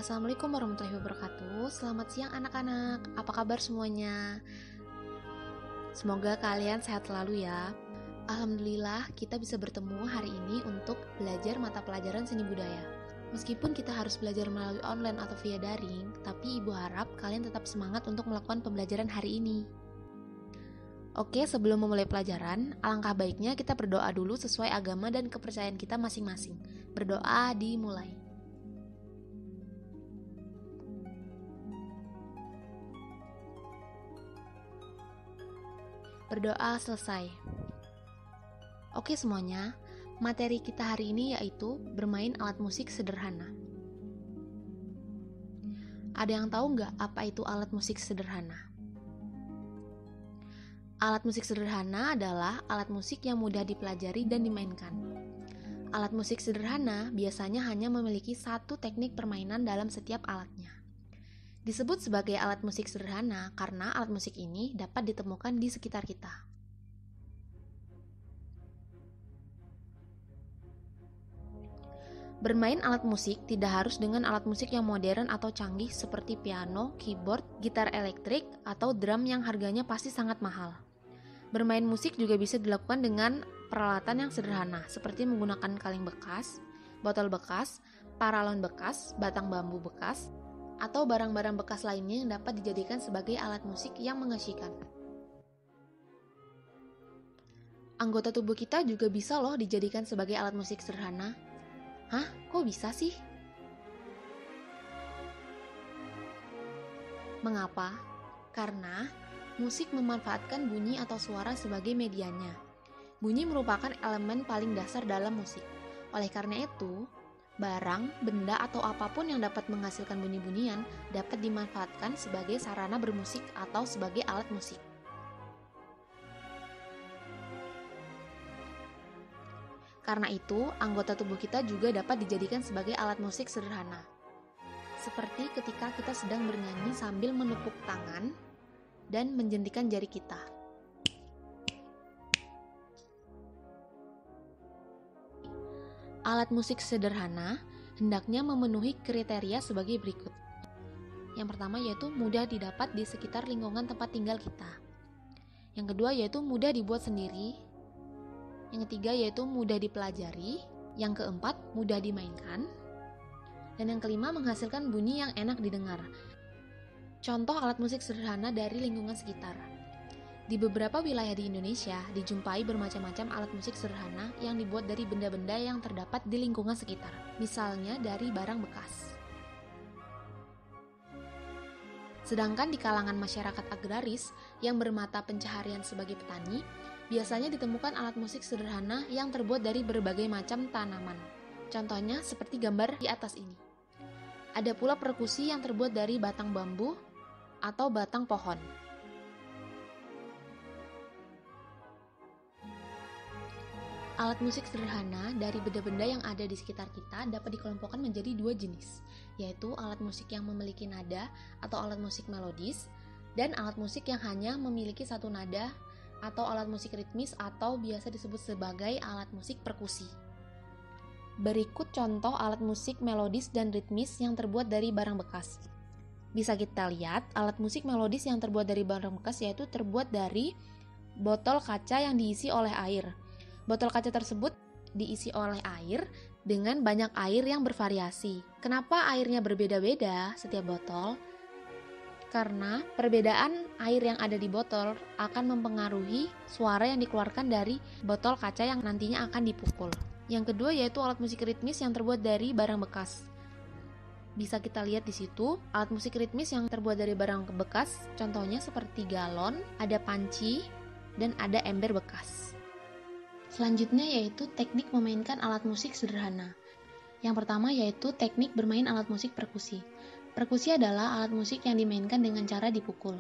Assalamualaikum warahmatullahi wabarakatuh. Selamat siang anak-anak. Apa kabar semuanya? Semoga kalian sehat selalu ya. Alhamdulillah kita bisa bertemu hari ini untuk belajar mata pelajaran seni budaya. Meskipun kita harus belajar melalui online atau via daring, tapi Ibu harap kalian tetap semangat untuk melakukan pembelajaran hari ini. Oke, sebelum memulai pelajaran, alangkah baiknya kita berdoa dulu sesuai agama dan kepercayaan kita masing-masing. Berdoa dimulai. Berdoa selesai. Oke semuanya, materi kita hari ini yaitu bermain alat musik sederhana. Ada yang tahu nggak apa itu alat musik sederhana? Alat musik sederhana adalah alat musik yang mudah dipelajari dan dimainkan. Alat musik sederhana biasanya hanya memiliki satu teknik permainan dalam setiap alatnya. Disebut sebagai alat musik sederhana karena alat musik ini dapat ditemukan di sekitar kita. Bermain alat musik tidak harus dengan alat musik yang modern atau canggih seperti piano, keyboard, gitar elektrik, atau drum yang harganya pasti sangat mahal. Bermain musik juga bisa dilakukan dengan peralatan yang sederhana seperti menggunakan kaleng bekas, botol bekas, paralon bekas, batang bambu bekas, atau barang-barang bekas lainnya yang dapat dijadikan sebagai alat musik yang mengasyikan. Anggota tubuh kita juga bisa loh dijadikan sebagai alat musik sederhana. Hah? Kok bisa sih? Mengapa? Karena musik memanfaatkan bunyi atau suara sebagai medianya. Bunyi merupakan elemen paling dasar dalam musik. Oleh karena itu, barang, benda, atau apapun yang dapat menghasilkan bunyi-bunyian dapat dimanfaatkan sebagai sarana bermusik atau sebagai alat musik. Karena itu, anggota tubuh kita juga dapat dijadikan sebagai alat musik sederhana. Seperti ketika kita sedang bernyanyi sambil menepuk tangan dan menjentikan jari kita. Alat musik sederhana hendaknya memenuhi kriteria sebagai berikut. Yang pertama yaitu mudah didapat di sekitar lingkungan tempat tinggal kita. Yang kedua yaitu mudah dibuat sendiri. Yang ketiga yaitu mudah dipelajari. Yang keempat mudah dimainkan. Dan yang kelima menghasilkan bunyi yang enak didengar. Contoh alat musik sederhana dari lingkungan sekitar. Di beberapa wilayah di Indonesia, dijumpai bermacam-macam alat musik sederhana yang dibuat dari benda-benda yang terdapat di lingkungan sekitar, misalnya dari barang bekas. Sedangkan di kalangan masyarakat agraris yang bermata pencaharian sebagai petani, biasanya ditemukan alat musik sederhana yang terbuat dari berbagai macam tanaman. Contohnya seperti gambar di atas ini. Ada pula perkusi yang terbuat dari batang bambu atau batang pohon. Alat musik sederhana dari benda-benda yang ada di sekitar kita dapat dikelompokkan menjadi dua jenis, yaitu alat musik yang memiliki nada atau alat musik melodis, dan alat musik yang hanya memiliki satu nada atau alat musik ritmis atau biasa disebut sebagai alat musik perkusi. Berikut contoh alat musik melodis dan ritmis yang terbuat dari barang bekas. Bisa kita lihat, alat musik melodis yang terbuat dari barang bekas yaitu terbuat dari botol kaca yang diisi oleh air. Botol kaca tersebut diisi oleh air dengan banyak air yang bervariasi. Kenapa airnya berbeda-beda setiap botol? Karena perbedaan air yang ada di botol akan mempengaruhi suara yang dikeluarkan dari botol kaca yang nantinya akan dipukul. Yang kedua yaitu alat musik ritmis yang terbuat dari barang bekas. Bisa kita lihat di situ, alat musik ritmis yang terbuat dari barang bekas, contohnya seperti galon, ada panci, dan ada ember bekas. Selanjutnya yaitu teknik memainkan alat musik sederhana. Yang pertama yaitu teknik bermain alat musik perkusi. Perkusi adalah alat musik yang dimainkan dengan cara dipukul.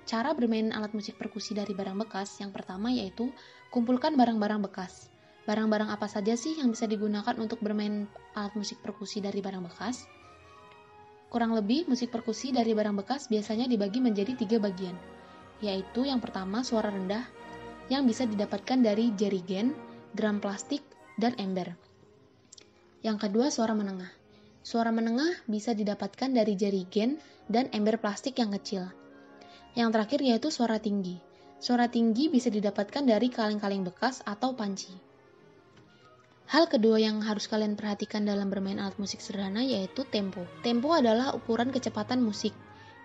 Cara bermain alat musik perkusi dari barang bekas yang pertama yaitu kumpulkan barang-barang bekas. Barang-barang apa saja sih yang bisa digunakan untuk bermain alat musik perkusi dari barang bekas? Kurang lebih musik perkusi dari barang bekas biasanya dibagi menjadi 3 bagian, yaitu yang pertama suara rendah, yang bisa didapatkan dari jerigen, drum plastik, dan ember. Yang kedua suara menengah, Suara menengah bisa didapatkan dari jerigen dan ember plastik yang kecil. Yang terakhir yaitu suara tinggi. Suara tinggi bisa didapatkan dari kaleng-kaleng bekas atau panci. Hal kedua yang harus kalian perhatikan dalam bermain alat musik sederhana yaitu tempo. Tempo adalah ukuran kecepatan musik.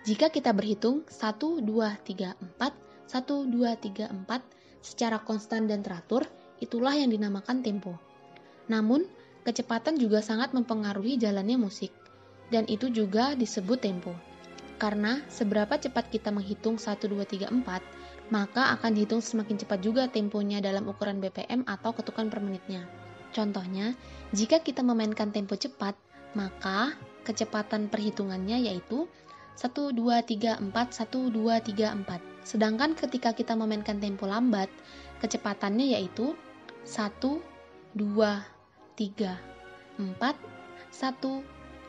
Jika kita berhitung 1, 2, 3, 4, 1, 2, 3, 4 secara konstan dan teratur, itulah yang dinamakan tempo. Namun, kecepatan juga sangat mempengaruhi jalannya musik, dan itu juga disebut tempo. Karena seberapa cepat kita menghitung 1, 2, 3, 4, maka akan dihitung semakin cepat juga temponya dalam ukuran BPM atau ketukan per menitnya. Contohnya, jika kita memainkan tempo cepat, maka kecepatan perhitungannya yaitu 1, 2, 3, 4, 1, 2, 3, 4. Sedangkan ketika kita memainkan tempo lambat, kecepatannya yaitu 1, 2, 3, 4, 1,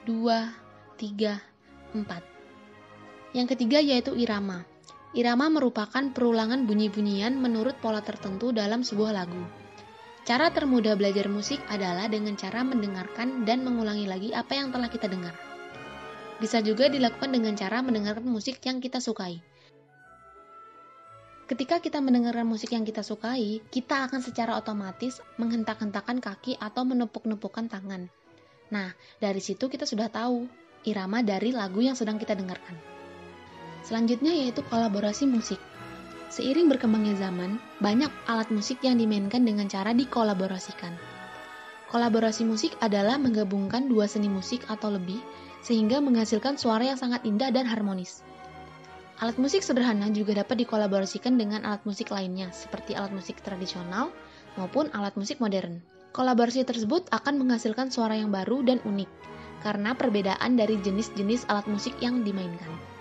2, 3, 4. Yang ketiga yaitu irama. Irama merupakan perulangan bunyi-bunyian menurut pola tertentu dalam sebuah lagu. Cara termudah belajar musik adalah dengan cara mendengarkan dan mengulangi lagi apa yang telah kita dengar. Bisa juga dilakukan dengan cara mendengarkan musik yang kita sukai. Ketika kita mendengarkan musik yang kita sukai, kita akan secara otomatis menghentak-hentakan kaki atau menepuk-nepukkan tangan. Nah, dari situ kita sudah tahu irama dari lagu yang sedang kita dengarkan. Selanjutnya yaitu kolaborasi musik. Seiring berkembangnya zaman, banyak alat musik yang dimainkan dengan cara dikolaborasikan. Kolaborasi musik adalah menggabungkan dua seni musik atau lebih, sehingga menghasilkan suara yang sangat indah dan harmonis. Alat musik sederhana juga dapat dikolaborasikan dengan alat musik lainnya, seperti alat musik tradisional maupun alat musik modern. Kolaborasi tersebut akan menghasilkan suara yang baru dan unik, karena perbedaan dari jenis-jenis alat musik yang dimainkan.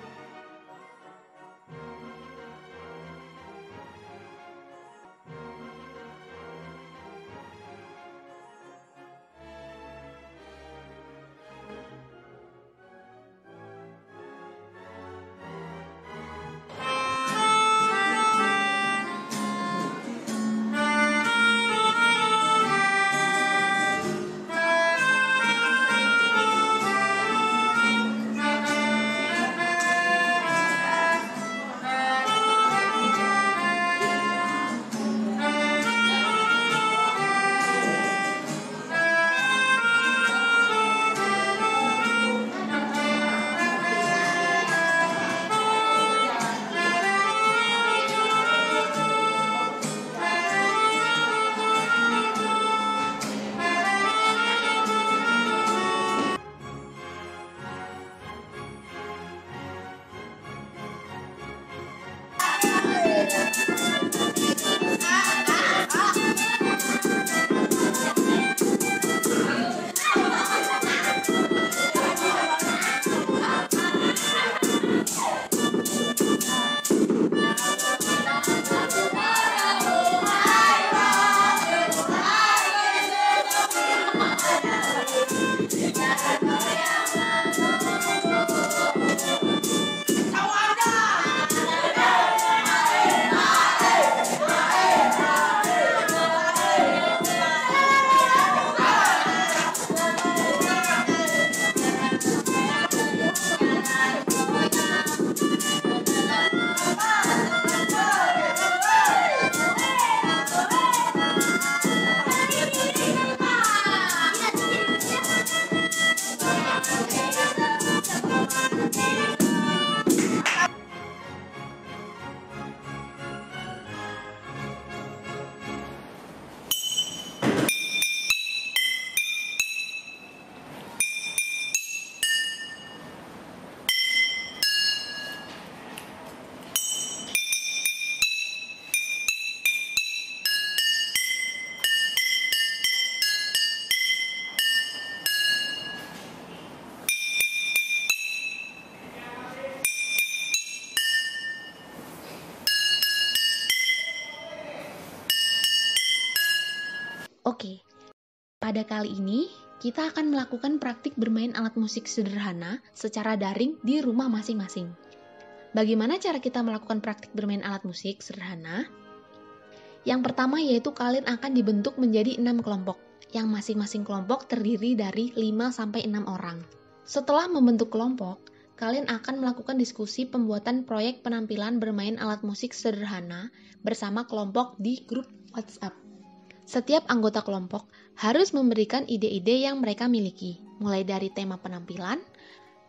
Oke, pada kali ini kita akan melakukan praktik bermain alat musik sederhana secara daring di rumah masing-masing. Bagaimana cara kita melakukan praktik bermain alat musik sederhana? Yang pertama yaitu kalian akan dibentuk menjadi 6 kelompok. yang masing-masing kelompok terdiri dari 5-6 orang. Setelah membentuk kelompok, kalian akan melakukan diskusi pembuatan proyek penampilan bermain alat musik sederhana bersama kelompok di grup WhatsApp. Setiap anggota kelompok harus memberikan ide-ide yang mereka miliki, mulai dari tema penampilan,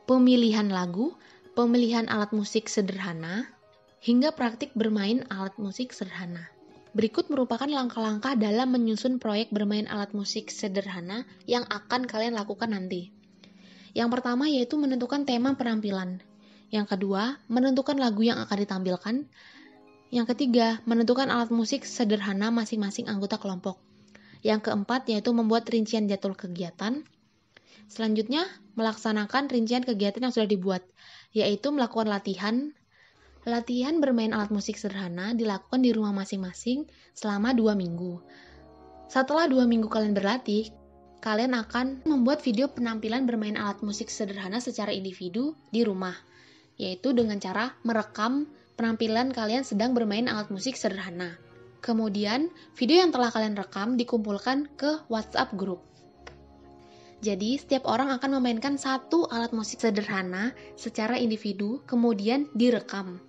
pemilihan lagu, pemilihan alat musik sederhana, hingga praktik bermain alat musik sederhana. Berikut merupakan langkah-langkah dalam menyusun proyek bermain alat musik sederhana yang akan kalian lakukan nanti. Yang pertama yaitu menentukan tema penampilan. Yang kedua, menentukan lagu yang akan ditampilkan. Yang ketiga, menentukan alat musik sederhana masing-masing anggota kelompok. Yang keempat yaitu membuat rincian jadwal kegiatan. Selanjutnya, melaksanakan rincian kegiatan yang sudah dibuat, yaitu melakukan latihan. Latihan bermain alat musik sederhana dilakukan di rumah masing-masing selama 2 minggu. Setelah 2 minggu kalian berlatih, kalian akan membuat video penampilan bermain alat musik sederhana secara individu di rumah, yaitu dengan cara merekam penampilan kalian sedang bermain alat musik sederhana. Kemudian, video yang telah kalian rekam dikumpulkan ke WhatsApp group. Jadi, setiap orang akan memainkan satu alat musik sederhana secara individu, kemudian direkam.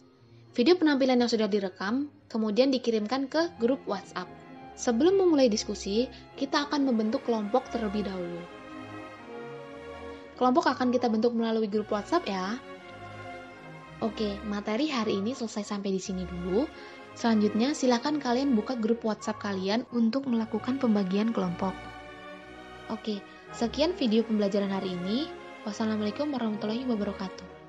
Video penampilan yang sudah direkam, kemudian dikirimkan ke grup WhatsApp. Sebelum memulai diskusi, kita akan membentuk kelompok terlebih dahulu. Kelompok akan kita bentuk melalui grup WhatsApp ya. Oke, materi hari ini selesai sampai di sini dulu. Selanjutnya, silakan kalian buka grup WhatsApp kalian untuk melakukan pembagian kelompok. Oke, sekian video pembelajaran hari ini. Wassalamualaikum warahmatullahi wabarakatuh.